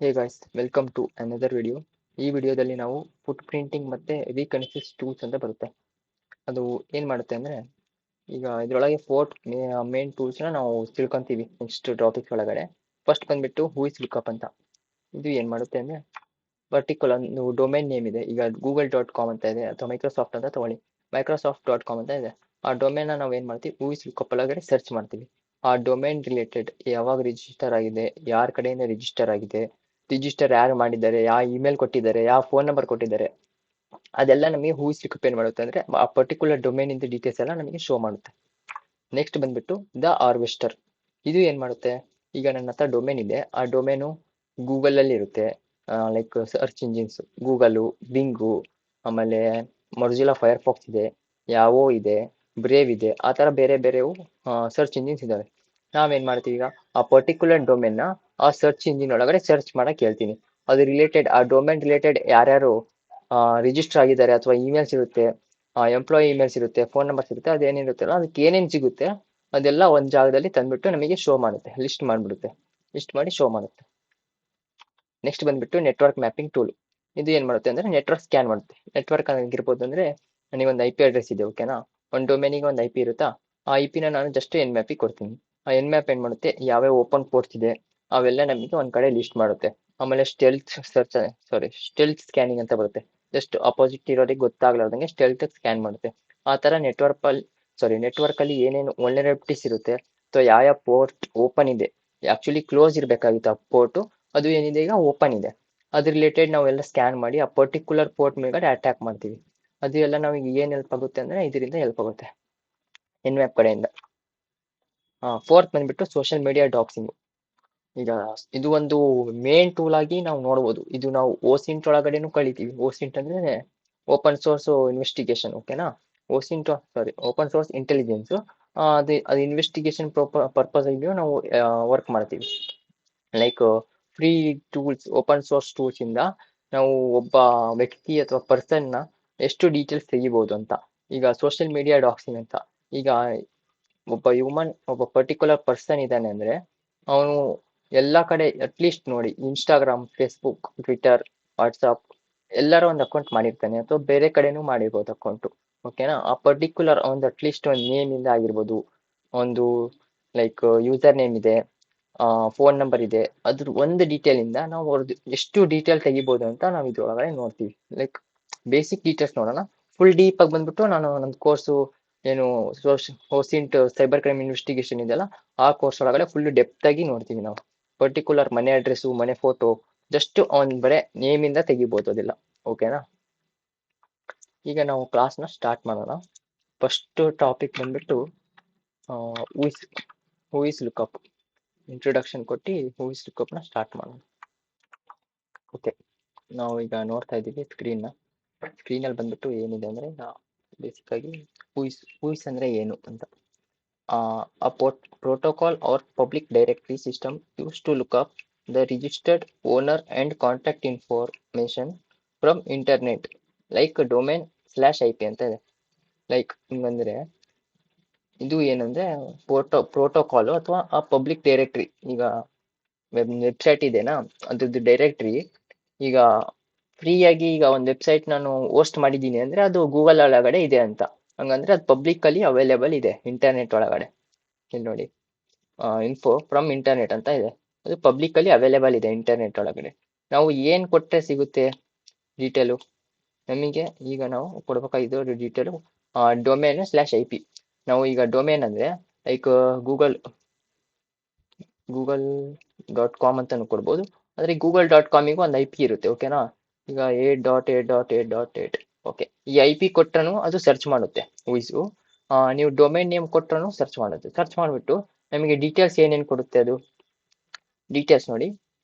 Hey guys, welcome to another video. ಈ ವಿಡಿಯೋದಲ್ಲಿ ನಾವು ಫುಟ್ ಪ್ರಿಂಟಿಂಗ್ ಮತ್ತೆ ರೀಕನ್ಸಿಸ್ ಟೂಲ್ಸ್ ಅಂತ ಬರುತ್ತೆ. ಅದು ಏನು ಮಾಡುತ್ತೆ ಅಂದರೆ, ಈಗ ಇದರೊಳಗೆ ಮೇನ್ ಟೂಲ್ಸ್ನ ನಾವು ತಿಳ್ಕೊತೀವಿ ನೆಕ್ಸ್ಟ್ ಟಾಪಿಕ್ಸ್ ಒಳಗಡೆ. ಫಸ್ಟ್ ಬಂದ್ಬಿಟ್ಟು ಹೂಯಿಸ್ ಲುಕಪ್ ಅಂತ. ಇದು ಏನು ಮಾಡುತ್ತೆ ಅಂದರೆ, ಪರ್ಟಿಕ್ಯುಲರ್ ಒಂದು ಡೊಮೈನ್ ನೇಮ್ ಇದೆ. ಈಗ google.com ಅಂತ ಇದೆ, ಅಥವಾ ಮೈಕ್ರೋಸಾಫ್ಟ್ ಅಂತ ತೊಗೊಳ್ಳಿ. microsoft.com ಅಂತ ಇದೆ. ಆ ಡೊಮೈನ್ನ ನಾವು ಏನು ಮಾಡ್ತೀವಿ, ಹೂಯಿಸ್ ಲುಕಪ್ ಒಳಗಡೆ ಸರ್ಚ್ ಮಾಡ್ತೀವಿ. ಆ ಡೊಮೈನ್ ರಿಲೇಟೆಡ್ ಯಾವಾಗ ರಿಜಿಸ್ಟರ್ ಆಗಿದೆ, ಯಾರ ಕಡೆಯಿಂದ ರಿಜಿಸ್ಟರ್ ಆಗಿದೆ, ರಿಜಿಸ್ಟರ್ ಯಾರು ಮಾಡಿದ್ದಾರೆ, ಯಾವ ಇಮೇಲ್ ಕೊಟ್ಟಿದ್ದಾರೆ, ಯಾವ ಫೋನ್ ನಂಬರ್ ಕೊಟ್ಟಿದ್ದಾರೆ, ಅದೆಲ್ಲ ನಮಗೆ ಹೂಯಿಸ್ ಲುಕಪ್ ಏನು ಮಾಡುತ್ತೆ ಅಂದರೆ ಆ ಪರ್ಟಿಕ್ಯುಲರ್ ಡೊಮೈನ್ ಇಂದ ಡೀಟೇಲ್ಸ್ ಎಲ್ಲ ನಮಗೆ ಶೋ ಮಾಡುತ್ತೆ. ನೆಕ್ಸ್ಟ್ ಬಂದ್ಬಿಟ್ಟು ದ ಹಾರ್ವೆಸ್ಟರ್. ಇದು ಏನು ಮಾಡುತ್ತೆ, ಈಗ ನನ್ನ ಹತ್ರ ಡೊಮೈನ್ ಇದೆ. ಆ ಡೊಮೇನು ಗೂಗಲಲ್ಲಿ ಇರುತ್ತೆ, ಲೈಕ್ ಸರ್ಚ್ ಇಂಜಿನ್ಸ್ ಗೂಗಲು, ಬಿಂಗು, ಆಮೇಲೆ ಮೊಜಿಲ್ಲಾ ಫೈರ್ಫಾಕ್ಸ್ ಇದೆ, ಯಾವೋ ಇದೆ, ಬ್ರೇವ್ ಇದೆ. ಆ ಥರ ಬೇರೆ ಬೇರೆವು ಸರ್ಚ್ ಇಂಜಿನ್ಸ್ ಇದ್ದಾವೆ. ನಾವೇನು ಮಾಡ್ತೀವಿ, ಈಗ ಆ ಪರ್ಟಿಕ್ಯುಲರ್ ಡೊಮೇನ್ನ ಆ ಸರ್ಚ್ ಇಂಜಿನ್ ಒಳಗಡೆ ಸರ್ಚ್ ಮಾಡಕ್ಕೆ ಹೇಳ್ತೀನಿ. ಅದು ರಿಲೇಟೆಡ್, ಆ ಡೊಮೇನ್ ರಿಲೇಟೆಡ್ ಯಾರ್ಯಾರು ರಿಜಿಸ್ಟರ್ ಆಗಿದ್ದಾರೆ, ಅಥವಾ ಇಮೇಲ್ಸ್ ಇರುತ್ತೆ, ಎಂಪ್ಲಾಯಿ ಇಮೇಲ್ಸ್ ಇರುತ್ತೆ, ಫೋನ್ ನಂಬರ್ಸ್ ಇರುತ್ತೆ, ಅದೇನಿರುತ್ತಲ್ಲ ಅದಕ್ಕೆ ಏನೇನು ಸಿಗುತ್ತೆ ಅದೆಲ್ಲ ಒಂದು ಜಾಗದಲ್ಲಿ ತಂದ್ಬಿಟ್ಟು ನಮಗೆ ಶೋ ಮಾಡುತ್ತೆ, ಲಿಸ್ಟ್ ಮಾಡಿಬಿಡುತ್ತೆ, ಲಿಸ್ಟ್ ಮಾಡಿ ಶೋ ಮಾಡುತ್ತೆ. ನೆಕ್ಸ್ಟ್ ಬಂದ್ಬಿಟ್ಟು ನೆಟ್ವರ್ಕ್ ಮ್ಯಾಪಿಂಗ್ ಟೂಲ್. ಇದು ಏನು ಮಾಡುತ್ತೆ ಅಂದರೆ ನೆಟ್ವರ್ಕ್ ಸ್ಕ್ಯಾನ್ ಮಾಡುತ್ತೆ. ನೆಟ್ವರ್ಕ್ ಆಗಿರ್ಬೋದು ಅಂದರೆ, ನನಗೊಂದು IP ಅಡ್ರೆಸ್ ಇದೆ, ಓಕೆನಾ. ಒಂದು ಡೊಮೇನಿಗೆ ಒಂದು IP ಇರುತ್ತಾ, ಆ IP ನ ನಾನು ಜಸ್ಟ್ Nmap ಕೊಡ್ತೀನಿ. ಆ Nmap ಏನು ಮಾಡುತ್ತೆ, ಯಾವ್ಯಾವ ಓಪನ್ ಪೋರ್ಟ್ಸ್ ಇದೆ ಅವೆಲ್ಲ ನಮಗೆ ಒಂದು ಕಡೆ ಲಿಸ್ಟ್ ಮಾಡುತ್ತೆ. ಆಮೇಲೆ ಸ್ಟೆಲ್ತ್ ಸ್ಕ್ಯಾನಿಂಗ್ ಅಂತ ಬರುತ್ತೆ. ಜಸ್ಟ್ ಅಪೋಸಿಟ್ ಇರೋರಿಗೆ ಗೊತ್ತಾಗ್ಲಾರ್ದಂಗೆ ಸ್ಟೆಲ್ತ್ ಸ್ಕ್ಯಾನ್ ಮಾಡುತ್ತೆ. ಆ ಥರ ನೆಟ್ವರ್ಕಲ್ಲಿ ಏನೇನು ವಲ್ನರಬಿಲಿಟೀಸ್ ಇರುತ್ತೆ, ಅಥವಾ ಯಾವ ಪೋರ್ಟ್ ಓಪನ್ ಇದೆ, ಆ್ಯಕ್ಚುಲಿ ಕ್ಲೋಸ್ ಇರಬೇಕಾಗಿತ್ತು ಆ ಪೋರ್ಟು, ಅದು ಏನಿದೆ ಈಗ ಓಪನ್ ಇದೆ, ಅದ್ರ ರಿಲೇಟೆಡ್ ನಾವೆಲ್ಲ ಸ್ಕ್ಯಾನ್ ಮಾಡಿ ಆ ಪರ್ಟಿಕ್ಯುಲರ್ ಪೋರ್ಟ್ ಮೇಲ್ಗಡೆ ಅಟ್ಯಾಕ್ ಮಾಡ್ತೀವಿ. ಅದು ಎಲ್ಲ ನಮಗೆ ಏನು ಹೆಲ್ಪ್ ಆಗುತ್ತೆ ಅಂದರೆ ಇದರಿಂದ ಹೆಲ್ಪ್ ಆಗುತ್ತೆ Nmap ಕಡೆಯಿಂದ. ಫೋರ್ತ್ ಬಂದ್ಬಿಟ್ಟು ಸೋಷಿಯಲ್ ಮೀಡಿಯಾ ಡಾಕ್ಸಿಂಗ್. ಈಗ ಇದು ಒಂದು ಮೇನ್ ಟೂಲ್ ಆಗಿ ನಾವು ನೋಡ್ಬೋದು. ಇದು ನಾವು OSINT ಒಳಗಡೆನೂ ಕಳಿತೀವಿ. OSINT ಅಂದ್ರೆ ಓಪನ್ ಸೋರ್ಸ್ ಇನ್ವೆಸ್ಟಿಗೇಷನ್, ಓಕೆನಾ. Open source intelligence. ಅದು ಇನ್ವೆಸ್ಟಿಗೇಷನ್ ಪರ್ಪಸ್ ಆಗಿಯೂ ನಾವು ವರ್ಕ್ ಮಾಡ್ತೀವಿ. Like free tools, open source tools ಇಂದ ನಾವು ಒಬ್ಬ ವ್ಯಕ್ತಿ ಅಥವಾ ಪರ್ಸನ್ನ ಎಷ್ಟು ಡೀಟೇಲ್ಸ್ ತೆಗಿಬೋದು ಅಂತ. ಈಗ ಸೋಷಿಯಲ್ ಮೀಡಿಯಾ ಡಾಕ್ಸಿಂಗ್ ಅಂತ, ಈಗ ಒಬ್ಬ ಪರ್ಟಿಕ್ಯುಲರ್ ಪರ್ಸನ್ ಇದ್ದಾನೆ ಅಂದರೆ ಅವನು ಎಲ್ಲ ಕಡೆ ಅಟ್ಲೀಸ್ಟ್ ನೋಡಿ, ಇನ್ಸ್ಟಾಗ್ರಾಮ್, ಫೇಸ್ಬುಕ್, ಟ್ವಿಟರ್, ವಾಟ್ಸಪ್ ಎಲ್ಲರೂ ಒಂದು ಅಕೌಂಟ್ ಮಾಡಿರ್ತಾನೆ, ಅಥವಾ ಬೇರೆ ಕಡೆನೂ ಮಾಡಿರ್ಬೋದು ಅಕೌಂಟು, ಓಕೆನಾ. ಆ ಪರ್ಟಿಕ್ಯುಲರ್ ಒಂದು ಅಟ್ಲೀಸ್ಟ್ ಒಂದು ನೇಮಿಂದ ಆಗಿರ್ಬೋದು, ಒಂದು ಲೈಕ್ ಯೂಸರ್ ನೇಮ್ ಇದೆ, ಫೋನ್ ನಂಬರ್ ಇದೆ, ಅದ್ರ ಒಂದು ಡೀಟೇಲಿಂದ ನಾವು ಅವ್ರದ್ದು ಎಷ್ಟು ಡೀಟೇಲ್ ತೆಗಿಬೋದು ಅಂತ ನಾವು ಇದ್ರೊಳಗಡೆ ನೋಡ್ತೀವಿ. ಲೈಕ್ ಬೇಸಿಕ್ ಡೀಟೇಲ್ಸ್ ನೋಡೋಣ. ಫುಲ್ ಡೀಪ್ ಆಗಿ ಬಂದ್ಬಿಟ್ಟು ನಾನು ನನ್ನ ಕೋರ್ಸು ಏನು OSINT ಸೈಬರ್ ಕ್ರೈಮ್ ಇನ್ವೆಸ್ಟಿಗೇಷನ್ ಇದೆಯಲ್ಲ, ಆ ಕೋರ್ಸ್ ಒಳಗಡೆ ಫುಲ್ ಡೆಪ್ತ್ ಆಗಿ ನೋಡ್ತೀವಿ ನಾವು. ಪರ್ಟಿಕ್ಯುಲರ್ ಮನೆ ಅಡ್ರೆಸ್ಸು, ಮನೆ ಫೋಟೋ, ಜಸ್ಟ್ ಒಂದು ಬರೀ ನೇಮಿಂದ ತೆಗಿಬೋದು ಅದೆಲ್ಲ, ಓಕೆನಾ. ಈಗ ನಾವು ಕ್ಲಾಸ್ನ ಸ್ಟಾರ್ಟ್ ಮಾಡೋಣ. ಫಸ್ಟ್ ಟಾಪಿಕ್ ಬಂದ್ಬಿಟ್ಟು ಹೂಯಿಸ್ ಲುಕಪ್. ಇಂಟ್ರೊಡಕ್ಷನ್ ಕೊಟ್ಟು ಹೂಯಿಸ್ ಲುಕಪ್ನ ಸ್ಟಾರ್ಟ್ ಮಾಡೋಣ. ಓಕೆ, ನಾವು ಈಗ ನೋಡ್ತಾ ಇದ್ದೀವಿ ಸ್ಕ್ರೀನಲ್ಲಿ ಬಂದ್ಬಿಟ್ಟು ಏನಿದೆ ಅಂದರೆ, ಬೇಸಿಕ್ಕಾಗಿ ಹೂಯಿಸ್ ಅಂದರೆ ಏನು ಅಂತ. A protocol or public directory system used to look up the registered owner and contact information from internet, like domain/IP ಅಂತ ಇದೆ. ಲೈಕ್ ಹಿಂಗಂದ್ರೆ ಇದು ಏನಂದ್ರೆ ಪ್ರೋಟೋಕಾಲು ಅಥವಾ ಆ ಪಬ್ಲಿಕ್ ಡೈರೆಕ್ಟ್ರಿ. ಈಗ ವೆಬ್ಸೈಟ್ ಇದೆನಾ, ಅದ್ರದ್ದು ಡೈರೆಕ್ಟ್ರಿ ಈಗ ಫ್ರೀಯಾಗಿ ಈಗ ಒಂದು ವೆಬ್ಸೈಟ್ ನಾನು ಹೋಸ್ಟ್ ಮಾಡಿದ್ದೀನಿ ಅಂದರೆ ಅದು ಗೂಗಲ್ ಒಳಗಡೆ ಇದೆ ಅಂತ. ಹಂಗಂದ್ರೆ ಅದು ಪಬ್ಲಿಕ್ಕಲ್ಲಿ ಅವೈಲೇಬಲ್ ಇದೆ ಇಂಟರ್ನೆಟ್ ಒಳಗಡೆ. ಇಲ್ಲಿ ನೋಡಿ, ಇನ್ಫೋ ಫ್ರಮ್ ಇಂಟರ್ನೆಟ್ ಅಂತ ಇದೆ, ಅದು ಪಬ್ಲಿಕ್ಕಲ್ಲಿ ಅವೈಲೇಬಲ್ ಇದೆ ಇಂಟರ್ನೆಟ್ ಒಳಗಡೆ. ನಾವು ಏನು ಕೊಟ್ಟರೆ ಸಿಗುತ್ತೆ ಡೀಟೇಲು ನಮಗೆ, ಈಗ ನಾವು ಕೊಡ್ಬೇಕಾಗಿದ್ದು ಡೀಟೇಲು ಡೊಮೇನ್/IP. ನಾವು ಈಗ ಡೊಮೇನ್ ಅಂದರೆ ಲೈಕ್ google.com ಅಂತಲೂ ಕೊಡ್ಬೋದು, ಆದರೆ google.comಗೂ ಒಂದು IP ಇರುತ್ತೆ, ಓಕೆನಾ. ಈಗ 8.8.8.8, ಓಕೆ. ಈ IP ಕೊಟ್ರೂ ಅದು ಸರ್ಚ್ ಮಾಡುತ್ತೆ ಹೂಯಿಸು. ನೀವು ಡೊಮೈನ್ ನೇಮ್ ಕೊಟ್ರೂ ಸರ್ಚ್ ಮಾಡುತ್ತೆ. ಸರ್ಚ್ ಮಾಡಿಬಿಟ್ಟು ನಮಗೆ ಡೀಟೇಲ್ಸ್ ಏನೇನು ಕೊಡುತ್ತೆ, ಅದು ಡೀಟೇಲ್ಸ್ ನೋಡಿ,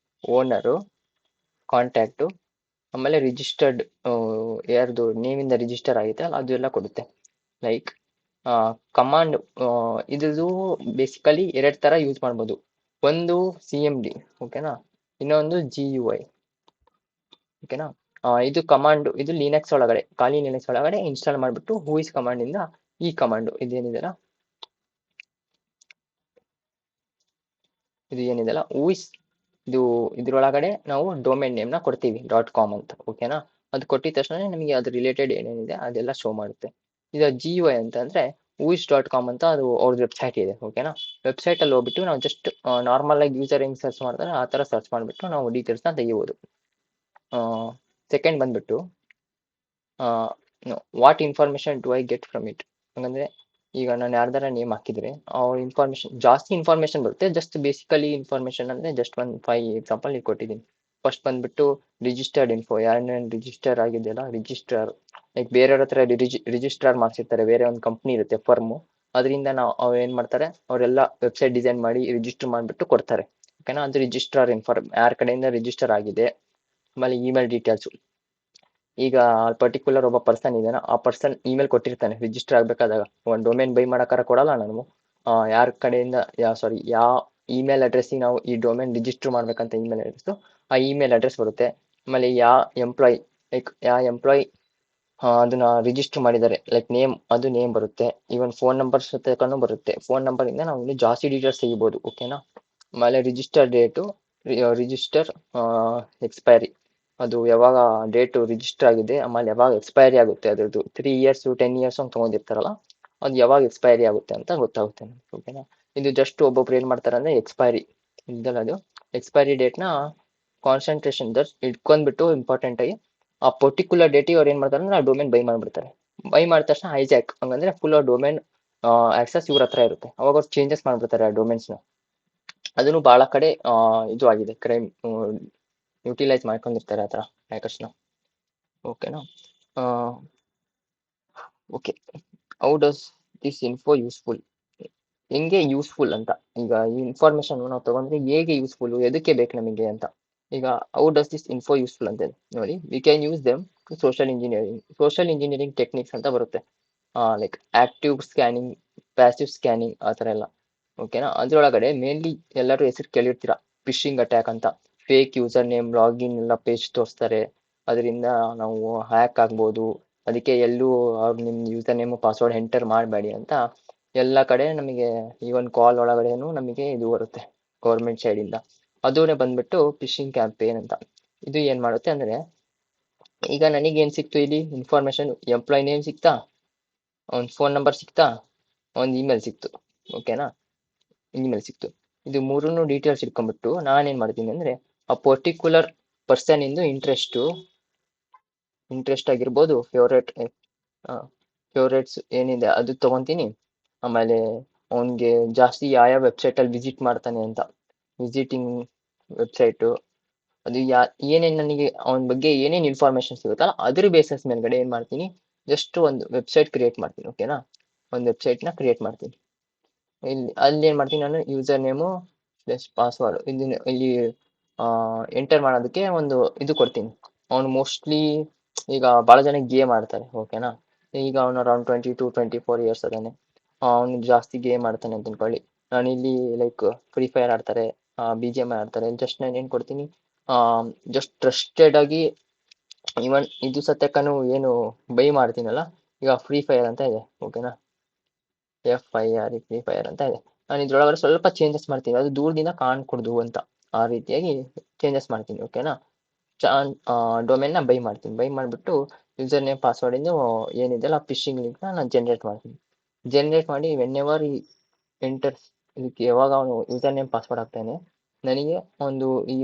ಓನರು, ಕಾಂಟ್ಯಾಕ್ಟು, ಆಮೇಲೆ ರಿಜಿಸ್ಟರ್ಡ್ ಯಾರ್ದು ನೇಮಿಂದ ರಿಜಿಸ್ಟರ್ ಆಗಿದೆ ಅಲ್ಲ ಅದು ಎಲ್ಲ ಕೊಡುತ್ತೆ. ಲೈಕ್ ಕಮಾಂಡ್, ಇದು ಬೇಸಿಕಲಿ 2 ಥರ ಯೂಸ್ ಮಾಡ್ಬೋದು. ಒಂದು CMD, ಓಕೆನಾ, ಇನ್ನೊಂದು GUI, ಓಕೆನಾ. ಇದು ಕಮಾಂಡ್, ಇದು ಲಿನಕ್ಸ್ ಒಳಗಡೆ, ಖಾಲಿ ಲಿನಕ್ಸ್ ಒಳಗಡೆ ಇನ್ಸ್ಟಾಲ್ ಮಾಡಿಬಿಟ್ಟು ಹೂಯಿಸ್ ಕಮಾಂಡಿಂದ ಈ ಕಮಾಂಡು ಇದೇನಿದೆಲ್ಲ, ಇದು ಏನಿದೆಲ್ಲ ಹೂಯಿಸ್ ಇದು ಇದ್ರೊಳಗಡೆ ನಾವು ಡೊಮೇನ್ ನೇಮ್ನ ಕೊಡ್ತೀವಿ .com ಅಂತ, ಓಕೆನಾ. ಅದು ಕೊಟ್ಟಿದ ತಕ್ಷಣ ನಮಗೆ ಅದ್ರ ರಿಲೇಟೆಡ್ ಏನೇನಿದೆ ಅದೆಲ್ಲ ಶೋ ಮಾಡುತ್ತೆ. ಇದು GUI ಅಂತಂದ್ರೆ whois.com ಅಂತ ಅದು ಅವ್ರದ್ದು ವೆಬ್ಸೈಟ್ ಇದೆ, ಓಕೆನಾ. ವೆಬ್ಸೈಟ್ ಅಲ್ಲಿ ಹೋಗ್ಬಿಟ್ಟು ನಾವು ಜಸ್ಟ್ ನಾರ್ಮಲ್ ಆಗಿ ಯೂಸರ್ ಹೆಂಗ್ ಸರ್ಚ್ ಮಾಡ್ತಾರೆ ಆ ತರ ಸರ್ಚ್ ಮಾಡ್ಬಿಟ್ಟು ನಾವು ಡೀಟೇಲ್ಸ್ನ ತೆಗಿಬೋದು. ಸೆಕೆಂಡ್ ಬಂದ್ಬಿಟ್ಟು what information do I get from it. ಹಂಗಂದ್ರೆ ಈಗ ನಾನು ಯಾರ್ದಾರ ನೇಮ್ ಹಾಕಿದ್ರೆ ಅವ್ರ ಇನ್ಫಾರ್ಮೇಶನ್ ಜಾಸ್ತಿ ಇನ್ಫಾರ್ಮೇಶನ್ ಬರುತ್ತೆ. ಜಸ್ಟ್ ಬೇಸಿಕಲಿ ಇನ್ಫಾರ್ಮೇಶನ್ ಅಂದ್ರೆ ಜಸ್ಟ್ ಒಂದು 5 ಎಕ್ಸಾಂಪಲ್ ನೀವು ಕೊಟ್ಟಿದ್ದೀನಿ. ಫಸ್ಟ್ ಬಂದ್ಬಿಟ್ಟು ರಿಜಿಸ್ಟರ್ಡ್ ಇನ್ಫೋ, ಯಾರನ್ನ ರಿಜಿಸ್ಟರ್ ಆಗಿದೆಯಲ್ಲ ರಿಜಿಸ್ಟರ್, ಲೈಕ್ ಬೇರೆಯವ್ರ ಹತ್ರ ರಿಜಿಸ್ಟರ್ ಮಾಡ್ಸಿರ್ತಾರೆ, ಬೇರೆ ಒಂದು ಕಂಪ್ನಿ ಇರುತ್ತೆ ಫರ್ಮು, ಅದರಿಂದ ನಾವು ಅವ್ರು ಏನ್ ಮಾಡ್ತಾರೆ ಅವರೆಲ್ಲ ವೆಬ್ಸೈಟ್ ಡಿಸೈನ್ ಮಾಡಿ ರಿಜಿಸ್ಟರ್ ಮಾಡಿಬಿಟ್ಟು ಕೊಡ್ತಾರೆ, ಓಕೆನಾ. ಅದು ರಿಜಿಸ್ಟರ್ ಯಾರ ಕಡೆಯಿಂದ ರಿಜಿಸ್ಟರ್ ಆಗಿದೆ. ಆಮೇಲೆ ಇಮೇಲ್ ಡೀಟೇಲ್ಸ್, ಈಗ ಪರ್ಟಿಕ್ಯುಲರ್ ಒಬ್ಬ ಪರ್ಸನ್ ಇದ್ದಾನ, ಆ ಪರ್ಸನ್ ಇಮೇಲ್ ಕೊಟ್ಟಿರ್ತಾನೆ ರಿಜಿಸ್ಟರ್ ಆಗ್ಬೇಕಾದಾಗ. ಒಂದು ಡೊಮೇನ್ ಬೈ ಮಾಡಕ್ಕಾರ ಕೊಡಲ್ಲ ನಾನು, ಯಾರ ಕಡೆಯಿಂದ ಯಾವ ಇಮೇಲ್ ಅಡ್ರೆಸ್ಸಿಗೆ ನಾವು ಈ ಡೊಮೇನ್ ರಿಜಿಸ್ಟರ್ ಮಾಡ್ಬೇಕಂತ ಇಮೇಲ್ ಅಡ್ರೆಸ್, ಆ ಇಮೇಲ್ ಅಡ್ರೆಸ್ ಬರುತ್ತೆ. ಆಮೇಲೆ ಯಾವ ಎಂಪ್ಲಾಯ್, ಲೈಕ್ ಯಾವ ಎಂಪ್ಲಾಯ್ ಅದನ್ನ ರಿಜಿಸ್ಟರ್ ಮಾಡಿದ್ದಾರೆ, ಲೈಕ್ ನೇಮ್, ಅದು ನೇಮ್ ಬರುತ್ತೆ. ಈವನ್ ಫೋನ್ ನಂಬರ್ಸ್ ತಗೊಂಡು ಬರುತ್ತೆ. ಫೋನ್ ನಂಬರ್ ಇಂದ ನಾವು ಇನ್ನೂ ಜಾಸ್ತಿ ಡೀಟೇಲ್ಸ್ ತೆಗಿಬೋದು, ಓಕೆನಾ. ಆಮೇಲೆ ರಿಜಿಸ್ಟರ್ ಡೇಟು, ರಿಜಿಸ್ಟರ್ ಎಕ್ಸ್ಪೈರಿ, ಅದು ಯಾವಾಗ ಡೇಟ್ ರಿಜಿಸ್ಟರ್ ಆಗಿದೆ, ಆಮೇಲೆ ಯಾವಾಗ ಎಕ್ಸ್ಪೈರಿ ಆಗುತ್ತೆ ಅದ್ರದ್ದು 3 years 10 years ಅಂತ ತಗೊಂಡಿರ್ತಾರಲ್ಲ, ಅದು ಯಾವಾಗ ಎಕ್ಸ್ಪೈರಿ ಆಗುತ್ತೆ ಅಂತ ಗೊತ್ತಾಗುತ್ತೆ, ಓಕೆನಾ. ಇದು ಜಸ್ಟ್ ಒಬ್ಬೊಬ್ರು ಏನ್ ಮಾಡ್ತಾರೆ ಅಂದ್ರೆ ಎಕ್ಸ್ಪೈರಿ ಇದಲ್ಲ, ಅದು ಎಕ್ಸ್ಪೈರಿ ಡೇಟ್ನ ಕಾನ್ಸಂಟ್ರೇಷನ್ ಇಟ್ಕೊಂಡ್ಬಿಟ್ಟು ಇಂಪಾರ್ಟೆಂಟ್ ಆಗಿ ಆ ಪರ್ಟಿಕ್ಯುಲರ್ ಡೇಟಿಗೆ ಅವ್ರು ಏನ್ ಮಾಡ್ತಾರೆ ಅಂದ್ರೆ ಆ ಡೊಮೇನ್ ಬೈ ಮಾಡ್ಬಿಡ್ತಾರೆ. ಬೈ ಮಾಡಿದ ತಕ್ಷಣ ಹೈಜಾಕ್, ಹಂಗಂದ್ರೆ ಫುಲ್ ಡೊಮೇನ್ ಆಕ್ಸೆಸ್ ಇವ್ರ ಹತ್ರ ಇರುತ್ತೆ. ಅವಾಗ ಅವ್ರು ಚೇಂಜಸ್ ಮಾಡ್ಬಿಡ್ತಾರೆ ಆ ಡೊಮೇನ್ಸ್ನ. ಅದನ್ನು ಬಹಳ ಕಡೆ ಇದು ಆಗಿದೆ, ಕ್ರೈಮ್ ಯುಟಿಲೈಸ್ ಮಾಡ್ಕೊಂಡಿರ್ತಾರೆ ಆ ಥರ ಹ್ಯಾಕರ್ಸ್ನ, ಓಕೆನಾ. Okay, how does this info useful, ಹೆಂಗೆ ಯೂಸ್ಫುಲ್ ಅಂತ. ಈಗ ಈ ಇನ್ಫಾರ್ಮೇಶನ್ ನಾವು ತಗೊಂಡ್ರೆ ಹೇಗೆ ಯೂಸ್ಫುಲ್, ಎದಕ್ಕೆ ಬೇಕು ನಮಗೆ ಅಂತ. ಈಗ how does this info useful ಅಂತ ನೋಡಿ, we can use them to social engineering techniques ಅಂತ ಬರುತ್ತೆ. Like active scanning, passive scanning, ಆ ಥರ ಎಲ್ಲ, ಓಕೆನಾ. ಅದ್ರೊಳಗಡೆ ಮೇನ್ಲಿ ಎಲ್ಲರೂ ಹೆಸರು ಕೇಳಿರ್ತೀರಾ, ಫಿಶಿಂಗ್ ಅಟ್ಯಾಕ್ ಅಂತ. ಫೇಕ್ ಯೂಸರ್ ನೇಮ್, ಲಾಗಿನ್ ಎಲ್ಲ ಪೇಜ್ ತೋರಿಸ್ತಾರೆ, ಅದರಿಂದ ನಾವು ಹ್ಯಾಕ್ ಆಗ್ಬೋದು. ಅದಕ್ಕೆ ಎಲ್ಲೂ ಅವ್ರು ನಿಮ್ಮ ಯೂಸರ್ ನೇಮು ಪಾಸ್ವರ್ಡ್ ಎಂಟರ್ ಮಾಡಬೇಡಿ ಅಂತ ಎಲ್ಲ ಕಡೆ ನಮಗೆ, ಈವನ್ ಕಾಲ್ ಒಳಗಡೆನೂ ನಮಗೆ ಇದು ಬರುತ್ತೆ ಗೌರ್ಮೆಂಟ್ ಸೈಡಿಂದ. ಅದೂನೇ ಬಂದ್ಬಿಟ್ಟು ಫಿಶಿಂಗ್ ಕ್ಯಾಂಪೇನ್ ಅಂತ. ಇದು ಏನ್ ಮಾಡುತ್ತೆ ಅಂದ್ರೆ, ಈಗ ನನಗೇನ್ ಸಿಕ್ತು ಇಲ್ಲಿ ಇನ್ಫಾರ್ಮೇಶನ್, ಎಂಪ್ಲಾಯ್ ನೇಮ್ ಸಿಕ್ತಾ, ಒಂದು ಫೋನ್ ನಂಬರ್ ಸಿಕ್ತಾ, ಒಂದು ಇಮೇಲ್ ಸಿಕ್ತು, ಓಕೆನಾ. ಇಮೇಲ್ ಸಿಕ್ತು, ಇದು ಮೂರನ್ನು ಡೀಟೇಲ್ಸ್ ಇಟ್ಕೊಂಡ್ಬಿಟ್ಟು ನಾನೇನ್ ಮಾಡ್ತೀನಿ ಅಂದ್ರೆ ಆ ಪರ್ಟಿಕ್ಯುಲರ್ ಪರ್ಸನ್ ಇಂದು ಇಂಟ್ರೆಸ್ಟ್ ಆಗಿರ್ಬೋದು, ಫೇವ್ರೇಟ್ಸ್ ಏನಿದೆ ಅದು ತಗೊಂತೀನಿ. ಆಮೇಲೆ ಅವನಿಗೆ ಜಾಸ್ತಿ ಯಾವ ವೆಬ್ಸೈಟ್ ಅಲ್ಲಿ ವಿಸಿಟ್ ಮಾಡ್ತಾನೆ ಅಂತ, ವಿಸಿಟಿಂಗ್ ವೆಬ್ಸೈಟು, ಅದು ಏನೇನು ನನಗೆ ಅವನ ಬಗ್ಗೆ ಏನೇನು ಇನ್ಫಾರ್ಮೇಶನ್ ಸಿಗುತ್ತಲ್ಲ ಅದ್ರ ಬೇಸಿಸ್ ಮೇಲ್ಗಡೆ ಏನ್ ಮಾಡ್ತೀನಿ, ಜಸ್ಟ್ ಒಂದು ವೆಬ್ಸೈಟ್ ಕ್ರಿಯೇಟ್ ಮಾಡ್ತೀನಿ, ಓಕೆನಾ. ಒಂದು ವೆಬ್ಸೈಟ್ನ ಕ್ರಿಯೇಟ್ ಮಾಡ್ತೀನಿ. ಅಲ್ಲಿ ಏನ್ ಮಾಡ್ತೀನಿ ನಾನು, ಯೂಸರ್ ನೇಮು ಪ್ಲಸ್ ಪಾಸ್ವರ್ಡ್ ಇಲ್ಲಿ ಎಂಟರ್ ಮಾಡೋದಕ್ಕೆ ಒಂದು ಇದು ಕೊಡ್ತೀನಿ. ಅವನು ಮೋಸ್ಟ್ಲಿ ಈಗ ಬಹಳ ಜನ ಗೇಮ್ ಆಡ್ತಾರೆ, ಓಕೆನಾ. ಈಗ ಅವನು ಅರೌಂಡ್ 22-24 years ಅದಾನೆ, ಅವನು ಜಾಸ್ತಿ ಗೇಮ್ ಆಡ್ತಾನೆ ಅಂತ ಅನ್ಕೊಳ್ಳಿ. ನಾನು ಇಲ್ಲಿ ಲೈಕ್ ಫ್ರೀ ಫೈರ್ ಆಡ್ತಾರೆ, BGMI ಆಡ್ತಾರೆ. ಜಸ್ಟ್ ನಾನು ಏನ್ ಕೊಡ್ತೀನಿ, ಜಸ್ಟ್ ಟ್ರಸ್ಟೆಡ್ ಆಗಿ, ಇವನ್ ಇದು ಸತ್ಯಕ್ಕನು ಏನು ಬೈ ಮಾಡ್ತೀನಲ್ಲ, ಈಗ ಫ್ರೀ ಫೈರ್ ಅಂತ ಇದೆ, ಓಕೆನಾ. FIRE ಫ್ರೀ ಫೈರ್ ಅಂತ ಇದೆ. ನಾನು ಇದ್ರೊಳಗಡೆ ಸ್ವಲ್ಪ ಚೇಂಜಸ್ ಮಾಡ್ತೀನಿ, ಅದು ದೂರದಿಂದ ಕಾಣ್ಕೊಡ್ದು ಅಂತ, ಆ ರೀತಿಯಾಗಿ ಚೇಂಜಸ್ ಮಾಡ್ತೀನಿ, ಓಕೆನಾ. ಡೊಮೇನ್ನ ಬೈ ಮಾಡ್ತೀನಿ. ಬೈ ಮಾಡಿಬಿಟ್ಟು ಯೂಸರ್ ನೇಮ್ ಪಾಸ್ವರ್ಡ್ ಇಂದ ಏನಿದೆಲ್ಲ ಫಿಶಿಂಗ್ ಲಿಂಕ್ನ ನಾನು ಜನರೇಟ್ ಮಾಡ್ತೀನಿ. ಜನರೇಟ್ ಮಾಡಿ ವೆನ್ಎವರ್ ಎಂಟರ್ಸ್, ಇದಕ್ಕೆ ಯಾವಾಗ ಅವನು ಯೂಸರ್ ನೇಮ್ ಪಾಸ್ವರ್ಡ್ ಹಾಕ್ತಾನೆ, ನನಗೆ ಒಂದು ಈ